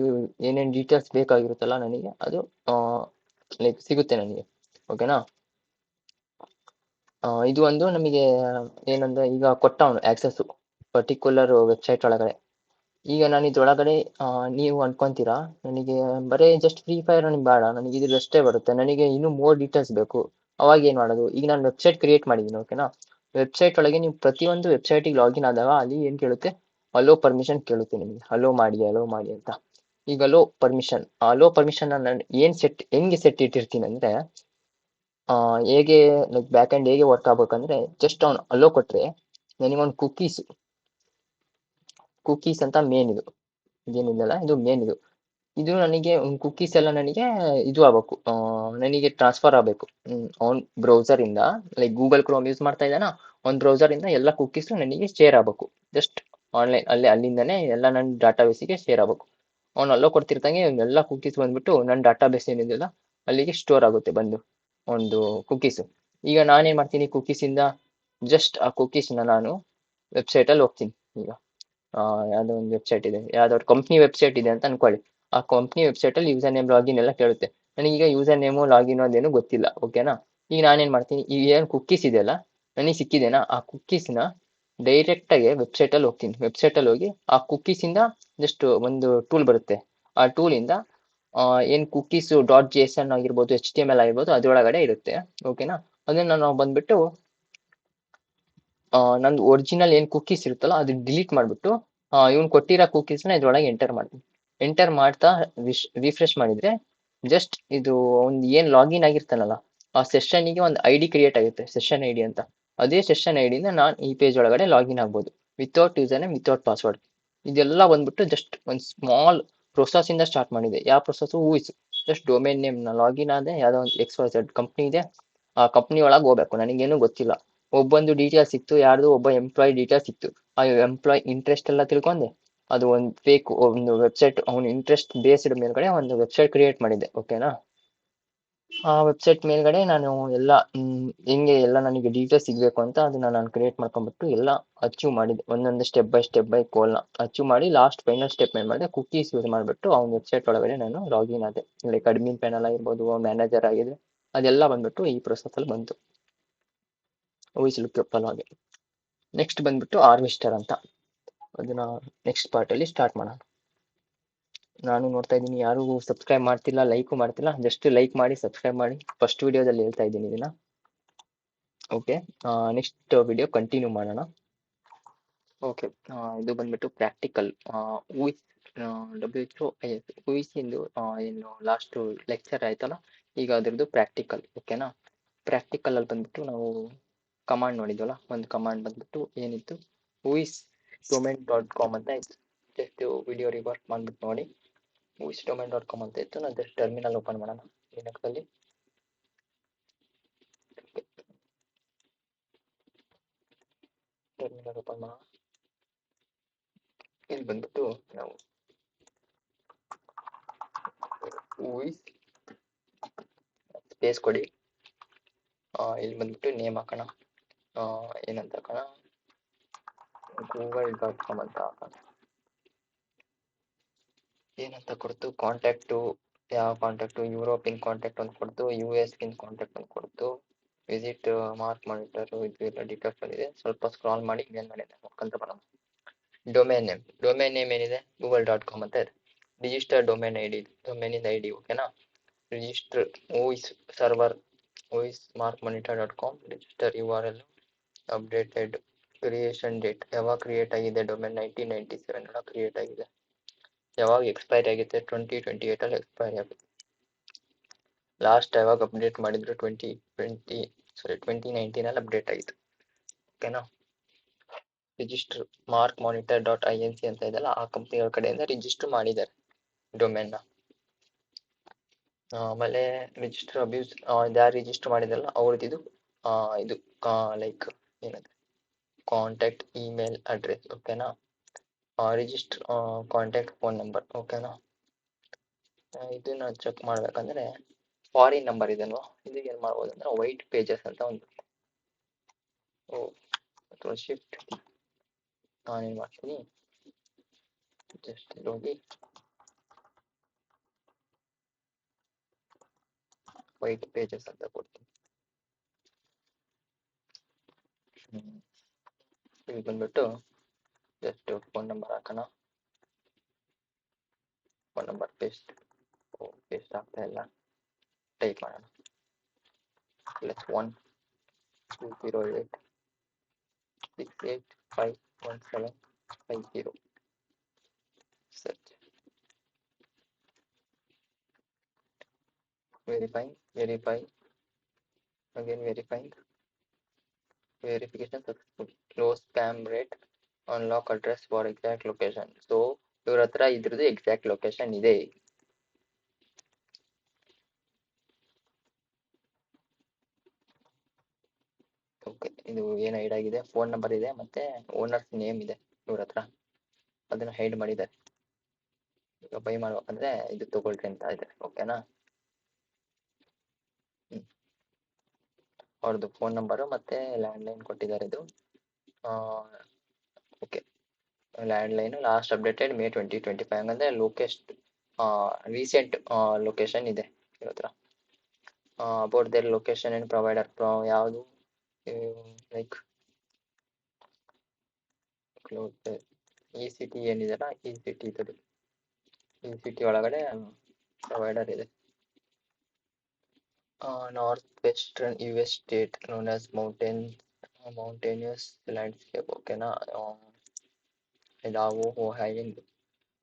ಏನೇನು ಡೀಟೇಲ್ಸ್ ಬೇಕಾಗಿರುತ್ತಲ್ಲ ನನಗೆ ಅದು ಲೈಕ್ ಸಿಗುತ್ತೆ ನನಗೆ, ಓಕೆನಾ. ಇದು ಒಂದು ನಮಗೆ ಏನಂದ್ರೆ, ಈಗ ಕೊಟ್ಟ ಅವನು ಆಕ್ಸೆಸ್ ಪರ್ಟಿಕ್ಯುಲರ್ ವೆಬ್ಸೈಟ್ ಒಳಗಡೆ. ಈಗ ನಾನು ಇದ್ರೊಳಗಡೆ ನೀವು ಅನ್ಕೊಂತೀರಾ ನನಗೆ ಬರೀ ಜಸ್ಟ್ ಫ್ರೀ ಫೈರ್ ನನಗೆ ಬೇಡ, ನನಗೆ ಇದ್ರಷ್ಟೇ ಬರುತ್ತೆ, ನನಗೆ ಇನ್ನೂ ಮೋರ್ ಡೀಟೇಲ್ಸ್ ಬೇಕು. ಅವಾಗ ಏನ್ ಮಾಡೋದು, ಈಗ ನಾನು ವೆಬ್ಸೈಟ್ ಕ್ರಿಯೇಟ್ ಮಾಡಿದ್ದೀನಿ, ಓಕೆನಾ. ವೆಬ್ಸೈಟ್ ಒಳಗೆ ನೀವು ಪ್ರತಿಯೊಂದು ವೆಬ್ಸೈಟಿಗೆ ಲಾಗಿನ್ ಆದಾಗ ಅಲ್ಲಿ ಏನ್ ಕೇಳುತ್ತೆ, ಅಲೋ ಪರ್ಮಿಷನ್ ಕೇಳುತ್ತೆ ನಿಮಗೆ, ಅಲೋ ಮಾಡಿ ಅಂತ. ಈಗ ಅಲೋ ಪರ್ಮಿಷನ್ ನಾನು ಹೆಂಗೆ ಸೆಟ್ ಇಟ್ಟಿರ್ತೀನಿ ಅಂದ್ರೆ, ಹೇಗೆ ಲೈಕ್ ಬ್ಯಾಕ್ ಎಂಡ್ ಹೇಗೆ ವರ್ಕ್ ಆಗ್ಬೇಕಂದ್ರೆ, ಜಸ್ಟ್ ಅವ್ನು ಅಲೋ ಕೊಟ್ರೆ ನನಗೆ ಒಂದು ಕುಕೀಸ್ ಅಂತ ಮೇನ್ ಇದೇನಿದೆಲ್ಲ ಇದು ಮೇನ್ ಇದು ನನಗೆ ಕುಕೀಸ್ ಎಲ್ಲ ನನಗೆ ಇದು ಆಗ್ಬೇಕು, ನನಗೆ ಟ್ರಾನ್ಸ್ಫರ್ ಆಗಬೇಕು ಅವ್ನ್ ಬ್ರೌಸರ್ ಇಂದ, ಲೈಕ್ ಗೂಗಲ್ ಕ್ರೋಮ್ ಯೂಸ್ ಮಾಡ್ತಾ ಇದ್ದಾನ, ಒಂದು ಬ್ರೌಸರ್ ಇಂದ ಎಲ್ಲ ಕುಕೀಸ್ ನನಗೆ ಶೇರ್ ಆಗ್ಬೇಕು. ಜಸ್ಟ್ ಆನ್ಲೈನ್ ಅಲ್ಲಿಂದನೇ ಎಲ್ಲ ನನ್ನ ಡಾಟಾ ಬೇಸಿಗೆ ಶೇರ್ ಆಗ್ಬೇಕು. ಅವ್ನು ಅಲ್ಲೋ ಕೊಡ್ತಿರ್ತಾನೆ ಎಲ್ಲ ಕುಕೀಸ್ ಬಂದ್ಬಿಟ್ಟು ನನ್ನ ಡಾಟಾ ಬೇಸ್ ಏನಿದೆಯಲ್ಲ ಅಲ್ಲಿಗೆ ಸ್ಟೋರ್ ಆಗುತ್ತೆ ಬಂದು ಒಂದು ಕುಕೀಸು. ಈಗ ನಾನೇನ್ ಮಾಡ್ತೀನಿ, ಕುಕೀಸಿಂದ ಜಸ್ಟ್ ಆ ಕುಕೀಸ್ನ ನಾನು ವೆಬ್ಸೈಟಲ್ಲಿ ಹೋಗ್ತೀನಿ. ಈಗ ಯಾವುದೋ ಒಂದು ವೆಬ್ಸೈಟ್ ಇದೆ, ಯಾವ್ದಾದ್ರು ಕಂಪ್ನಿ ವೆಬ್ಸೈಟ್ ಇದೆ ಅಂತ ಅನ್ಕೊಳ್ಳಿ. ಆ ಕಂಪ್ನಿ ವೆಬ್ಸೈಟಲ್ಲಿ ಯೂಸರ್ ನೇಮ್ ಲಾಗಿನ್ ಎಲ್ಲ ಕೇಳುತ್ತೆ. ನನಗೀಗ ಯೂಸರ್ ನೇಮು ಲಾಗಿನ್ ಅದೇನು ಗೊತ್ತಿಲ್ಲ, ಓಕೆನಾ. ಈಗ ನಾನೇನ್ ಮಾಡ್ತೀನಿ, ಈಗ ಏನು ಕುಕ್ಕೀಸ್ ಇದೆಯಲ್ಲ ನನಗೆ ಸಿಕ್ಕಿದೆನಾ, ಆ ಕುಕ್ಕೀಸ್ನ ಡೈರೆಕ್ಟಾಗಿ ವೆಬ್ಸೈಟಲ್ಲಿ ಹೋಗ್ತೀನಿ. ವೆಬ್ಸೈಟಲ್ಲಿ ಹೋಗಿ ಆ ಕುಕ್ಕೀಸಿಂದ ಜಸ್ಟ್ ಒಂದು ಟೂಲ್ ಬರುತ್ತೆ, ಆ ಟೂಲಿಂದ ಏನು ಕುಕ್ಕೀಸು .json ಆಗಿರ್ಬೋದು, HTML ಆಗಿರ್ಬೋದು ಅದರೊಳಗಡೆ ಇರುತ್ತೆ, ಓಕೆನಾ. ಅದನ್ನ ನಾವು ಬಂದ್ಬಿಟ್ಟು ನಂದು ಒರಿಜಿನಲ್ ಏನು ಕುಕ್ಕೀಸ್ ಇರುತ್ತಲ್ಲ ಅದು ಡಿಲೀಟ್ ಮಾಡಿಬಿಟ್ಟು ಇವ್ನು ಕೊಟ್ಟಿರೋ ಕುಕ್ಕೀಸ್ನ ಇದ್ರೊಳಗೆ ಎಂಟರ್ ಮಾಡ್ತೀನಿ. ಎಂಟರ್ ಮಾಡ್ತಾ ರಿಫ್ರೆಶ್ ಮಾಡಿದ್ರೆ ಜಸ್ಟ್ ಇದು ಒಂದು ಏನು ಲಾಗಿನ್ ಆಗಿರ್ತಾನಲ್ಲ ಆ ಸೆಷನ್ನಿಗೆ ಒಂದು ID ಕ್ರಿಯೇಟ್ ಆಗುತ್ತೆ, ಸೆಷನ್ ID ಅಂತ. ಅದೇ ಸೆಷನ್ ಐಡಿಯಿಂದ ನಾನು ಈ ಪೇಜ್ ಒಳಗಡೆ ಲಾಗಿನ್ ಆಗ್ಬೋದು without user name, without password. ಇದೆಲ್ಲ ಬಂದ್ಬಿಟ್ಟು ಜಸ್ಟ್ ಒಂದು ಸ್ಮಾಲ್ ಪ್ರೊಸೆಸ್ ಇಂದ ಸ್ಟಾರ್ಟ್ ಮಾಡಿದೆ. ಯಾವ ಪ್ರೊಸೆಸ್ ಊಹಿಸು, ಜಸ್ಟ್ ಡೊಮೇನ್ ನೇಮ್ನ ಲಾಗಿನ್ ಆದೆ, ಯಾವುದೋ ಒಂದು XYZ ಕಂಪ್ನಿ ಇದೆ, ಆ ಕಂಪ್ನಿ ಒಳಗೆ ಹೋಗ್ಬೇಕು, ನನಗೇನು ಗೊತ್ತಿಲ್ಲ. ಒಬ್ಬೊಂದು ಡೀಟೇಲ್ಸ್ ಸಿಕ್ತು, ಯಾರ್ದು ಒಬ್ಬ ಎಂಪ್ಲಾಯ್ ಡೀಟೇಲ್ಸ್ ಸಿಕ್ತು. ಆ ಎಂಪ್ಲಾಯ್ ಇಂಟ್ರೆಸ್ಟ್ ಎಲ್ಲ ತಿಳ್ಕೊಂಡೆ ಅದು ಒಂದು ಫೇಕ್ ಒಂದು ವೆಬ್ಸೈಟ್, ಅವ್ನ ಇಂಟ್ರೆಸ್ಟ್ ಬೇಸ್ಡ್ ಮೇಲ್ಗಡೆ ಒಂದು ವೆಬ್ಸೈಟ್ ಕ್ರಿಯೇಟ್ ಮಾಡಿದ್ದೆ, ಓಕೆನಾ. ಆ ವೆಬ್ಸೈಟ್ ಮೇಲ್ಗಡೆ ನಾನು ಎಲ್ಲ ಹೆಂಗೆ ಎಲ್ಲ ನನಗೆ ಡೀಟೇಲ್ಸ್ ಸಿಗಬೇಕು ಅಂತ ಅದನ್ನ ನಾನು ಕ್ರಿಯೇಟ್ ಮಾಡ್ಕೊಂಡ್ಬಿಟ್ಟು ಎಲ್ಲ ಅಚೀವ್ ಮಾಡಿದೆ. ಒಂದೊಂದು ಸ್ಟೆಪ್ ಬೈ ಕೋಲ್ನ ಅಚೀವ್ ಮಾಡಿ ಲಾಸ್ಟ್ ಫೈನಲ್ ಸ್ಟೆಪ್ ಏನು ಮಾಡಿದೆ, ಕುಕೀಸ್ ಯೂಸ್ ಮಾಡಿಬಿಟ್ಟು ಅವ್ನ ವೆಬ್ಸೈಟ್ ಒಳಗಡೆ ನಾನು ಲಾಗಿನ್ ಆದೆ. ಲೈಕ್ ಅಡ್ಮಿನ್ ಪ್ಯಾನಲ್ ಆಗಿರ್ಬೋದು, ಮ್ಯಾನೇಜರ್ ಆಗಿದೆ, ಅದೆಲ್ಲ ಬಂದ್ಬಿಟ್ಟು ಈ ಪ್ರೊಸೆಸಲ್ಲಿ ಬಂತು ಊಹಿಸಲಿಕ್ಕೆ ಹಾಗೆ. ನೆಕ್ಸ್ಟ್ ಬಂದ್ಬಿಟ್ಟು ಹಾರ್ವೆಸ್ಟರ್ ಅಂತ, ಅದನ್ನ ನೆಕ್ಸ್ಟ್ ಪಾರ್ಟಲ್ಲಿ ಸ್ಟಾರ್ಟ್ ಮಾಡೋಣ. ನಾನು ನೋಡ್ತಾ ಇದ್ದೀನಿ ಯಾರು ಸಬ್ಸ್ಕ್ರೈಬ್ ಮಾಡ್ತಿಲ್ಲ, ಲೈಕು ಮಾಡ್ತಿಲ್ಲ. ಜಸ್ಟ್ ಲೈಕ್ ಮಾಡಿ, ಸಬ್ಸ್ಕ್ರೈಬ್ ಮಾಡಿ. ಫಸ್ಟ್ ವಿಡಿಯೋದಲ್ಲಿ ಹೇಳ್ತಾ ಇದ್ದೀನಿ ಇದನ್ನ, ಓಕೆ. ನೆಕ್ಸ್ಟ್ ವಿಡಿಯೋ ಕಂಟಿನ್ಯೂ ಮಾಡೋಣ. ಓಕೆ, ಇದು ಬಂದ್ಬಿಟ್ಟು ಪ್ರಾಕ್ಟಿಕಲ್ WHOIS ಊಹಿಸಿಂದು ಏನು ಲಾಸ್ಟ್ ಲೆಕ್ಚರ್ ಆಯ್ತಲ್ಲ, ಈಗ ಅದ್ರದ್ದು ಪ್ರಾಕ್ಟಿಕಲ್, ಓಕೆನಾ. ಪ್ರಾಕ್ಟಿಕಲ್ ಅಲ್ಲಿ ಬಂದ್ಬಿಟ್ಟು ನಾವು ಕಮಾಂಡ್ ನೋಡಿದ್ವಲ್ಲ, ಒಂದು ಕಮಾಂಡ್ ಬಂದ್ಬಿಟ್ಟು ಏನಿತ್ತು, whoisdomain.com ಅಂತ ಇತ್ತು. ಜಸ್ಟ್ ವಿಡಿಯೋ ರಿವರ್ಕ್ ಮಾಡ್ಬಿಟ್ಟು ನೋಡಿ, whoisdomain.com ಅಂತ ಇತ್ತು. ನಾನು ಜಸ್ಟ್ ಟರ್ಮಿನಲ್ ಓಪನ್ ಮಾಡೋಣ ಲಿನಕ್ಸಲ್ಲಿ. ಟರ್ಮಿನಲ್ ಓಪನ್ ಮಾಡೋಣ. ಇಲ್ಲಿ ಬಂದ್ಬಿಟ್ಟು ನಾವು ಸ್ಪೇಸ್ ಕೊಡಿ, ಇಲ್ಲಿ ಬಂದ್ಬಿಟ್ಟು ನೇಮ್ ಹಾಕೋಣ, ಏನಂತ ಹಾಕೋಣ, google.com ಅಂತ ಹಾಕೋಣ. ಏನಂತ ಕೊಡ್ತು, ಕಾಂಟ್ಯಾಕ್ಟು, ಯಾವ ಕಾಂಟ್ಯಾಕ್ಟು, ಯುರೋಪಿಯನ್ ಕಾಂಟ್ಯಾಕ್ಟ್ ಒಂದು ಕೊಡ್ತು, US ಕಾಂಟ್ಯಾಕ್ಟ್ ಒಂದು ಕೊಡ್ತು, ವಿಸಿಟ್ ಮಾರ್ಕ್ ಮಾನಿಟರ್, ಇದು ಎಲ್ಲ ಡೀಟೇಲ್ಸ್ ಬಂದಿದೆ. ಸ್ವಲ್ಪ ಸ್ಕ್ರಾಲ್ ಮಾಡಿ ಏನು ಮಾಡಿದೆ ನೋಡ್ಕೊಂತ ಬರೋಣ. ಡೊಮೇನ್ ನೇಮ್ ಏನಿದೆ, google.com ಅಂತ ಇದೆ. ರಿಜಿಸ್ಟರ್ ಡೊಮೇನ್ ID, ಡೊಮೇನಿಂದ ID, ಓಕೆನಾ. Register whois server, whois mark ಮಾನಿಟರ್.com, register URL, updated creation date, ಯಾವಾಗ ಕ್ರಿಯೇಟ್ ಆಗಿದೆ ಡೊಮೇನ್ 1997 ಒಳಗೆ ಕ್ರಿಯೇಟ್ ಆಗಿದೆ. ಯಾವಾಗ ಎಕ್ಸ್ಪೈರಿ ಆಗುತ್ತೆ, 2028 ಅಲ್ಲಿ ಎಕ್ಸ್ಪೈರಿ ಆಗುತ್ತೆ. ಲಾಸ್ಟ್ ಯಾವಾಗ ಅಪ್ಡೇಟ್ ಮಾಡಿದ್ರು, 2019 ಅಲ್ಲಿ ಅಪ್ಡೇಟ್ ಆಯಿತು, ಓಕೆನಾ. ರಿಜಿಸ್ಟರ್ ಮಾರ್ಕ್ ಮಾನಿಟರ್.inc ಅಂತ ಇದೆಯಲ್ಲ, ಆ ಕಂಪ್ನಿಗಳ ಕಡೆಯಿಂದ ರಿಜಿಸ್ಟರ್ ಮಾಡಿದ್ದಾರೆ ಡೊಮೇನ್ನ. ಆಮೇಲೆ ರಿಜಿಸ್ಟರ್ ಅಬ್ಯೂಸ್, ಯಾರು ರಿಜಿಸ್ಟರ್ ಮಾಡಿದಲ್ಲ ಅವ್ರದ್ದು ಇದು ಲೈಕ್ ಏನಂದ್ರೆ ಕಾಂಟ್ಯಾಕ್ಟ್ ಇಮೇಲ್ ಅಡ್ರೆಸ್, ಓಕೆನಾ. ರಿಜಿಸ್ಟರ್ ಕಾಂಟ್ಯಾಕ್ಟ್ ಫೋನ್ ನಂಬರ್, ಓಕೆನಾ. ಇದನ್ನ ಚೆಕ್ ಮಾಡ್ಬೇಕಂದ್ರೆ ಫಾರಿನ್ ನಂಬರ್ ಇದಲ್ವಾ, ಇದಕ್ಕೆ ಏನು ಮಾಡ್ಬೋದು ಅಂದ್ರೆ ವೈಟ್ ಪೇಜಸ್ ಅಂತ ಒಂದು ಅಥವಾ ಶಿಫ್ಟ್ ನಾನೇನು ಮಾಡ್ತೀನಿ, ಜಸ್ಟ್ ಹೋಗಿ ವೈಟ್ ಪೇಜಸ್ ಅಂತ ಕೊಡ್ತೀನಿ. ಇಲ್ಲಿ ಬಂದ್ಬಿಟ್ಟು ಜಸ್ಟ್ ಫೋನ್ ನಂಬರ್ ಹಾಕೋಣ, ಫೋನ್ ನಂಬರ್ ಪೇಸ್ಟ್ ಆಗ್ತಾ ಇಲ್ಲ, ಟೈಪ್ ಮಾಡೋಣ +12086851750 search, verify, again verifying, verification successful, low spam rate, unlock address for exact location. So ಇವ್ರ ಹತ್ರ ಇದ್ರದ್ದು ಎಕ್ಸಾಕ್ಟ್ ಲೊಕೇಶನ್ ಇದೆ. ಓಕೆ, ಇದು ಏನು ಹೈಡ್ ಆಗಿದೆ, ಫೋನ್ ನಂಬರ್ ಇದೆ ಮತ್ತೆ ಓನರ್ಸ್ ನೇಮ್ ಇದೆ ಇವ್ರ ಹತ್ರ, ಅದನ್ನ ಹೈಡ್ ಮಾಡಿದ್ದಾರೆ. ಈಗ ಬೈ ಮಾಡ್ಬೇಕಂದ್ರೆ ಇದು ತಗೊಳ್ರಿ ಅಂತ ಇದೆ. ಓಕೆನಾ? ಅವ್ರದ್ದು ಫೋನ್ ನಂಬರು ಮತ್ತೆ ಲ್ಯಾಂಡ್ಲೈನ್ ಕೊಟ್ಟಿದ್ದಾರೆ ಇದು. Okay, landline last updated May 2025 ಹಂಗಂದ್ರೆ ಲೊಕೇಸ್ಟ್ ರೀಸೆಂಟ್ ಲೊಕೇಶನ್ ಇದೆ ಇವ್ರ ಹತ್ರ. About their location and provider ಯಾವುದು ಲೈಕ್ ಈ ಸಿಟಿ ಏನಿದೆಲ್ಲ ಈ ಸಿಟಿ ಇದು, ಈ ಸಿಟಿ ಒಳಗಡೆ ಪ್ರೊವೈಡರ್ ಇದೆ. North western US state known as mountainous landscape. ಓಕೆನಾ?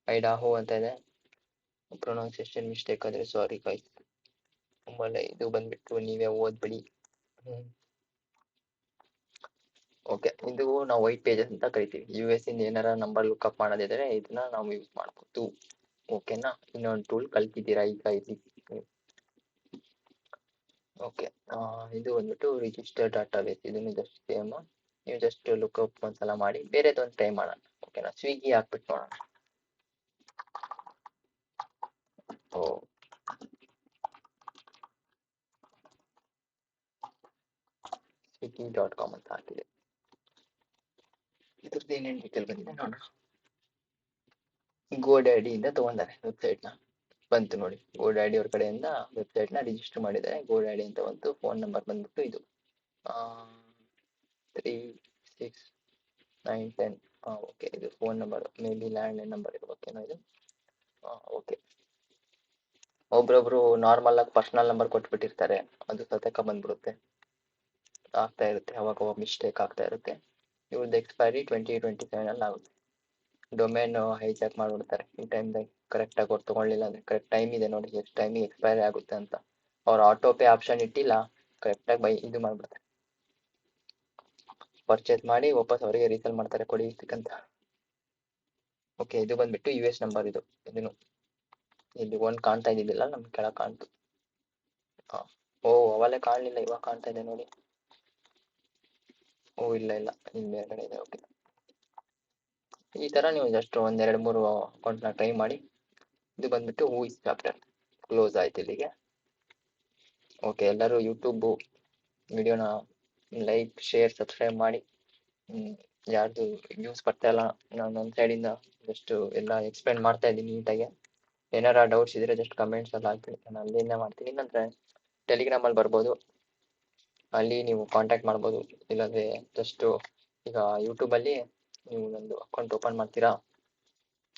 ಐಡಾಹೋ ಅಂತ ಇದೆ. ಪ್ರೊನೌನ್ಸಿಯೇಷನ್ ಮಿಸ್ಟೇಕ್ ಆದರೆ ಸಾರಿ ಗೈಸ್. ಆಮೇಲೆ ಇದು ಬಂದ್ಬಿಟ್ಟು ನೀವೇ ಓದ್ಬಿಡಿ. ಓಕೆ, ಇದು ನಾವು ವೈಟ್ ಪೇಜಸ್ ಅಂತ ಕರಿತೀವಿ. US ಇಂದ ಏನಾರ ನಂಬರ್ ಲುಕ್ಅಪ್ ಮಾಡೋದಿದ್ರೆ ಇದನ್ನ ನಾವು ಯೂಸ್ ಮಾಡ್ಬೋದು. ಓಕೆನಾ? ಇನ್ನೊಂದು ಟೂಲ್ ಕಲ್ತಿದ್ದೀರಾ ಈಗ ಇಲ್ಲಿ. ಓಕೆ, ಇದು ಬಂದ್ಬಿಟ್ಟು ರಿಜಿಸ್ಟರ್ ಡಾಟಾ ಬೇಸ್. ಇದನ್ನು ಜಸ್ಟ್ ಸೇಮ್ ನೀವು ಜಸ್ಟ್ ಲುಕ್ಅಪ್ ಒಂದ್ಸಲ ಮಾಡಿ ಬೇರೆದೊಂದು ಟ್ರೈ ಮಾಡೋಣ. ಓಕೆನಾ? ಸ್ವಿಗ್ಗಿ ಹಾಕ್ಬಿಟ್ಟು ನೋಡೋಣ. swiggy.com ಅಂತ ಹಾಕಿದೆ. ಇದ್ರದ್ದು ಏನೇನು ಡೀಟೇಲ್ ಬಂದಿದೆ ನೋಡೋಣ. ಗೋಡ್ಯಾಡಿಯಿಂದ ತಗೊಂಡಾರೆ ವೆಬ್ಸೈಟ್ನ. ಬಂತು ನೋಡಿ, ಗೋಡ್ಯಾಡಿ ಅವ್ರ ಕಡೆಯಿಂದ ವೆಬ್ಸೈಟ್ನ ರಿಜಿಸ್ಟರ್ ಮಾಡಿದ್ದಾರೆ. ಗೋಡ್ಯಾಡಿ ಅಂತ ಬಂತು. ಫೋನ್ ನಂಬರ್ ಬಂದ್ಬಿಟ್ಟು ಇದು 36910910. ಓಕೆ, ಇದು phone number, may be landline number ಇರ್ಬೇಕೇನೋ ಇದು. ಓಕೆ, ಒಬ್ರೊಬ್ರು ನಾರ್ಮಲ್ ಆಗಿ ಪರ್ಸನಲ್ ನಂಬರ್ ಕೊಟ್ಬಿಟ್ಟಿರ್ತಾರೆ, ಅದು ಸತಕ ಬಂದ್ಬಿಡುತ್ತೆ, ಆಗ್ತಾ ಇರುತ್ತೆ ಅವಾಗ ಮಿಸ್ಟೇಕ್ ಆಗ್ತಾ ಇರುತ್ತೆ. ಇವ್ರದ್ದು ಎಕ್ಸ್ಪೈರಿ 2027 ಅಲ್ಲಿ ಆಗುತ್ತೆ. ಡೊಮೇನ್ ಹೈಜಾಕ್ ಮಾಡ್ಬಿಡ್ತಾರೆ ಈ ಟೈಮ್ದಾಗ. ಕರೆಕ್ಟಾಗಿ ಅವ್ರು ತೊಗೊಳ್ಳಿಲ್ಲ ಅಂದರೆ. ಕರೆಕ್ಟ್ ಟೈಮ್ ಇದೆ ನೋಡಿ, ಎಷ್ಟು ಟೈಮಿಗೆ ಎಕ್ಸ್ಪೈರಿ ಆಗುತ್ತೆ ಅಂತ. ಅವ್ರು ಆಟೋ ಪೇ ಆಪ್ಷನ್ ಇಟ್ಟಿಲ್ಲ, ಕರೆಕ್ಟಾಗಿ ಇದು ಮಾಡ್ಬಿಡ್ತಾರೆ. ಪರ್ಚೇಸ್ ಮಾಡಿ ವಾಪಸ್ ಅವರಿಗೆ ರೀಸೇಲ್ ಮಾಡ್ತಾರೆ, ಕೊಡಿ ಇಷ್ಟಕ್ಕಂತ. ಓಕೆ, ಇದು ಬಂದ್ಬಿಟ್ಟು US ನಂಬರ್. ಇದನ್ನು ಇಲ್ಲಿ ಒಂದು ಕಾಣ್ತಾ ಇದ್ದಿದ್ದಿಲ್ಲ, ನಮ್ಗೆ ಕೆಳಗೆ ಕಾಣ್ತು. ಅವಲ್ಲೇ ಕಾಣಲಿಲ್ಲ, ಇವಾಗ ಕಾಣ್ತಾ ಇದೆ ನೋಡಿ. ಇಲ್ಲ ಇಲ್ಲಿ ಮೇಲ್ಗಡೆ ಇದೆ. ಓಕೆ, ಈ ಥರ ನೀವು ಜಸ್ಟ್ 1-2-3 ಅಕೌಂಟ್ನ ಟ್ರೈ ಮಾಡಿ. ಇದು ಬಂದ್ಬಿಟ್ಟು ಹೂ ಇಸ್ ಚಾಪ್ಟರ್ ಕ್ಲೋಸ್ ಆಯ್ತು ಇಲ್ಲಿಗೆ. ಓಕೆ, ಎಲ್ಲರೂ ಯೂಟ್ಯೂಬ್ ವಿಡಿಯೋನ ಲೈಕ್, ಶೇರ್, ಸಬ್ಸ್ಕ್ರೈಬ್ ಮಾಡಿ. ಯಾರ್ದು ನ್ಯೂಸ್ ಬರ್ತಾ ಇಲ್ಲ, ನಾನು ನನ್ನ ಸೈಡಿಂದ ಜಸ್ಟ್ ಎಲ್ಲ ಎಕ್ಸ್ಪ್ಲೇನ್ ಮಾಡ್ತಾ ಇದ್ದೀನಿ ನೀಟಾಗಿ. ಏನಾರ ಡೌಟ್ಸ್ ಇದ್ರೆ ಜಸ್ಟ್ ಕಮೆಂಟ್ಸಲ್ಲಿ ಹಾಕಿ, ನಾನು ಅಲ್ಲಿಂದ ಮಾಡ್ತೀನಿ. ಇಲ್ಲಾಂದರೆ ಟೆಲಿಗ್ರಾಮಲ್ಲಿ ಬರ್ಬೋದು, ಅಲ್ಲಿ ನೀವು ಕಾಂಟ್ಯಾಕ್ಟ್ ಮಾಡ್ಬೋದು. ಇಲ್ಲಾಂದರೆ ಜಸ್ಟು ಈಗ ಯೂಟ್ಯೂಬಲ್ಲಿ ನೀವು ಒಂದು ಅಕೌಂಟ್ ಓಪನ್ ಮಾಡ್ತೀರಾ,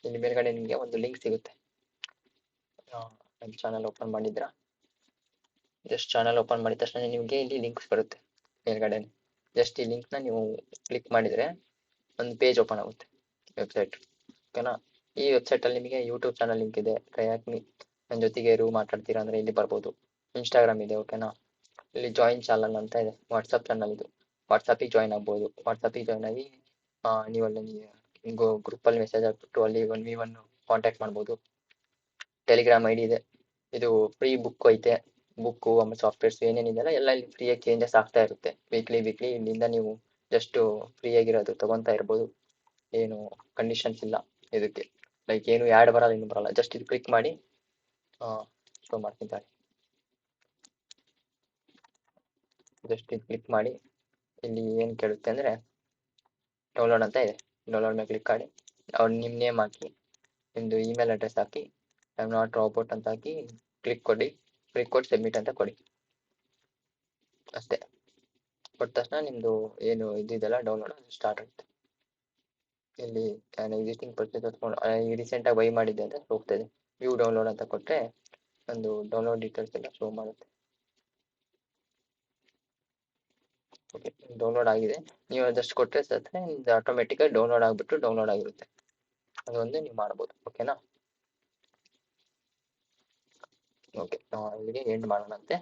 ಇಲ್ಲಿ ಮೇಲ್ಗಡೆ ನಿಮಗೆ ಒಂದು ಲಿಂಕ್ ಸಿಗುತ್ತೆ. ನನ್ನ ಚಾನಲ್ ಓಪನ್ ಮಾಡಿದ್ರಾ, ಜಸ್ಟ್ ಚಾನಲ್ ಓಪನ್ ಮಾಡಿದ ತಕ್ಷಣ ನಿಮಗೆ ಇಲ್ಲಿ ಲಿಂಕ್ಸ್ ಬರುತ್ತೆ ಮೇಲ್ಗಡೆ. ಜಸ್ಟ್ ಈ ಲಿಂಕ್ನ ನೀವು ಕ್ಲಿಕ್ ಮಾಡಿದರೆ ಒಂದು ಪೇಜ್ ಓಪನ್ ಆಗುತ್ತೆ, ವೆಬ್ಸೈಟ್. ಓಕೆನಾ? ಈ ವೆಬ್ಸೈಟಲ್ಲಿ ನಿಮಗೆ ಯೂಟ್ಯೂಬ್ ಚಾನಲ್ ಲಿಂಕ್ ಇದೆ, ಟ್ರೈ ಹಾಕಿ. ನನ್ನ ಜೊತೆಗೆ ಮಾತಾಡ್ತೀರಾ ಅಂದರೆ ಇಲ್ಲಿ ಬರ್ಬೋದು. ಇನ್ಸ್ಟಾಗ್ರಾಮ್ ಇದೆ. ಓಕೆನಾ? ಇಲ್ಲಿ ಜಾಯಿನ್ ಚಾನಲ್ ಅಂತ ಇದೆ, ವಾಟ್ಸಪ್ ಚಾನಲ್. ಇದು ವಾಟ್ಸಪ್ಪಿಗೆ ಜಾಯಿನ್ ಆಗ್ಬೋದು. ವಾಟ್ಸಪ್ಪಿಗೆ ಜಾಯ್ನ್ ಆಗಿ ನೀವಲ್ಲಿ ಗ್ರೂಪಲ್ಲಿ ಮೆಸೇಜ್ ಹಾಕ್ಬಿಟ್ಟು ಅಲ್ಲಿ 1v1 ಕಾಂಟ್ಯಾಕ್ಟ್ ಮಾಡ್ಬೋದು. ಟೆಲಿಗ್ರಾಮ್ ID ಇದೆ. ಇದು ಫ್ರೀ ಬುಕ್ ಐತೆ. ಬುಕ್ಕು ಆಮೇಲೆ ಸಾಫ್ಟ್ವೇರ್ಸ್ ಏನೇನಿದೆಯಲ್ಲ ಎಲ್ಲ ಇಲ್ಲಿ ಫ್ರೀಯಾಗಿ ಚೇಂಜಸ್ ಆಗ್ತಾ ಇರುತ್ತೆ. ವೀಕ್ಲಿ ಇಲ್ಲಿಂದ ನೀವು ಜಸ್ಟ್ ಫ್ರೀಯಾಗಿರೋದು ತೊಗೊತಾ ಇರ್ಬೋದು. ಏನು ಕಂಡೀಷನ್ಸ್ ಇಲ್ಲ ಇದಕ್ಕೆ, ಲೈಕ್ ಏನು ಆ್ಯಡ್ ಬರಲ್ಲ, ಏನು ಬರಲ್ಲ. ಜಸ್ಟ್ ಇದು ಕ್ಲಿಕ್ ಮಾಡಿ ಶೋ ಮಾಡ್ತಿದ್ದಾರೆ. ಜಸ್ಟ್ ಇದು ಕ್ಲಿಕ್ ಮಾಡಿ ಇಲ್ಲಿ ಏನು ಕೇಳುತ್ತೆ ಅಂದರೆ ಡೌನ್ಲೋಡ್ ಅಂತ ಇದೆ. ಡೌನ್ಲೋಡ್ ಮೇಲೆ ಕ್ಲಿಕ್ ಮಾಡಿ ಅವ್ರು ನಿಮ್ಮ ನೇಮ್ ಹಾಕಿ, ನಿಮ್ಮದು email address hockey, I am not robot ಅಂತ ಹಾಕಿ ಕ್ಲಿಕ್ ಕೊಟ್ಟು ಸಬ್ಮಿಟ್ ಅಂತ ಕೊಡಿ. ಅಷ್ಟೇ. ಕೊಟ್ಟ ತಕ್ಷಣ ನಿಮ್ಮದು ಏನು ಇದೆಲ್ಲ ಡೌನ್ಲೋಡ್ ಸ್ಟಾರ್ಟ್ ಆಗುತ್ತೆ. ಇಲ್ಲಿ ನಾನು ಎಕ್ಸಿಸ್ಟಿಂಗ್ ಪರ್ಚೇಸ್ ರೀಸೆಂಟಾಗಿ ಬೈ ಮಾಡಿದ್ದೆ ಅಂತ ಹೋಗ್ತಾ ಇದೆ. ವ್ಯೂ ಡೌನ್ಲೋಡ್ ಅಂತ ಕೊಟ್ಟರೆ ಒಂದು ಡೌನ್ಲೋಡ್ ಡೀಟೇಲ್ಸ್ ಎಲ್ಲ ಶೋ ಮಾಡುತ್ತೆ. ಓಕೆ, ಡೌನ್ಲೋಡ್ ಆಗಿದೆ. ನೀವು ಜಸ್ಟ್ ಕೊಟ್ಟರೆ ಸತ್ರೆ ನಿಮ್ದು ಆಟೋಮೆಟಿಕಾಗಿ ಡೌನ್ಲೋಡ್ ಆಗಿರುತ್ತೆ. ಅದೊಂದು ನೀವು ಮಾಡ್ಬೋದು. ಓಕೆನಾ? ಓಕೆ, ಇಲ್ಲಿಗೆ ಎಂಡ್ ಮಾಡೋಣಂತೆ.